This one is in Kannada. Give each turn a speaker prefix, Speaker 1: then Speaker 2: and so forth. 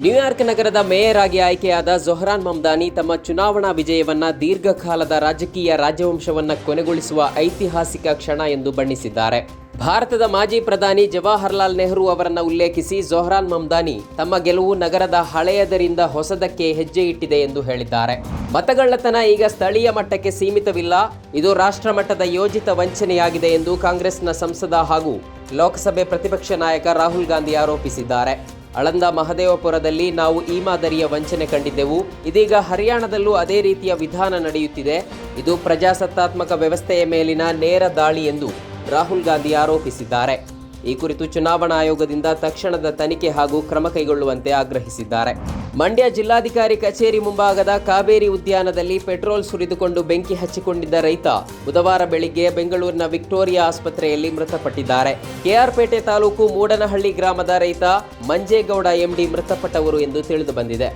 Speaker 1: ನ್ಯೂಯಾರ್ಕ್ ನಗರದ ಮೇಯರ್ ಆಗಿ ಆಯ್ಕೆಯಾದ ಝೊಹ್ರಾನ್ ಮಮ್ದಾನಿ ತಮ್ಮ ಚುನಾವಣಾ ವಿಜಯವನ್ನ ದೀರ್ಘಕಾಲದ ರಾಜಕೀಯ ರಾಜವಂಶವನ್ನ ಕೊನೆಗೊಳಿಸುವ ಐತಿಹಾಸಿಕ ಕ್ಷಣ ಎಂದು ಬಣ್ಣಿಸಿದ್ದಾರೆ. ಭಾರತದ ಮಾಜಿ ಪ್ರಧಾನಿ ಜವಾಹರ್ಲಾಲ್ ನೆಹರು ಅವರನ್ನ ಉಲ್ಲೇಖಿಸಿ ಝೊಹ್ರಾನ್ ಮಮ್ದಾನಿ ತಮ್ಮ ಗೆಲುವು ನಗರದ ಹಳೆಯದರಿಂದ ಹೊಸದಕ್ಕೆ ಹೆಜ್ಜೆ ಇಟ್ಟಿದೆ ಎಂದು ಹೇಳಿದ್ದಾರೆ. ಮತಗಳ್ಳತನ ಈಗ ಸ್ಥಳೀಯ ಮಟ್ಟಕ್ಕೆ ಸೀಮಿತವಿಲ್ಲ, ಇದು ರಾಷ್ಟ್ರ ಮಟ್ಟದ ಯೋಜಿತ ವಂಚನೆಯಾಗಿದೆ ಎಂದು ಕಾಂಗ್ರೆಸ್ನ ಸಂಸದ ಹಾಗೂ ಲೋಕಸಭೆ ಪ್ರತಿಪಕ್ಷ ನಾಯಕ ರಾಹುಲ್ ಗಾಂಧಿ ಆರೋಪಿಸಿದ್ದಾರೆ. ಆಳಂದ ಮಹದೇವಪುರದಲ್ಲಿ ನಾವು ಈ ಮಾದರಿಯ ವಂಚನೆ ಕಂಡಿದ್ದೆವು. ಇದೀಗ ಹರಿಯಾಣದಲ್ಲೂ ಅದೇ ರೀತಿಯ ವಿಧಾನ ನಡೆಯುತ್ತಿದೆ. ಇದು ಪ್ರಜಾಸತ್ತಾತ್ಮಕ ವ್ಯವಸ್ಥೆಯ ಮೇಲಿನ ನೇರ ದಾಳಿ ಎಂದು ರಾಹುಲ್ ಗಾಂಧಿ ಆರೋಪಿಸಿದ್ದಾರೆ. ಈ ಕುರಿತು ಚುನಾವಣಾ ಆಯೋಗದಿಂದ ತಕ್ಷಣದ ತನಿಖೆ ಹಾಗೂ ಕ್ರಮ ಕೈಗೊಳ್ಳುವಂತೆ ಆಗ್ರಹಿಸಿದ್ದಾರೆ. ಮಂಡ್ಯ ಜಿಲ್ಲಾಧಿಕಾರಿ ಕಚೇರಿ ಮುಂಭಾಗದ ಕಾವೇರಿ ಉದ್ಯಾನದಲ್ಲಿ ಪೆಟ್ರೋಲ್ ಸುರಿದುಕೊಂಡು ಬೆಂಕಿ ಹಚ್ಚಿಕೊಂಡಿದ್ದ ರೈತ ಬುಧವಾರ ಬೆಳಿಗ್ಗೆ ಬೆಂಗಳೂರಿನ ವಿಕ್ಟೋರಿಯಾ ಆಸ್ಪತ್ರೆಯಲ್ಲಿ ಮೃತಪಟ್ಟಿದ್ದಾರೆ. ಕೆಆರ್ಪೇಟೆ ತಾಲೂಕು ಮೂಡನಹಳ್ಳಿ ಗ್ರಾಮದ ರೈತ ಮಂಜೇಗೌಡ ಎಂಡಿ ಮೃತಪಟ್ಟವರು ಎಂದು ತಿಳಿದು ಬಂದಿದೆ.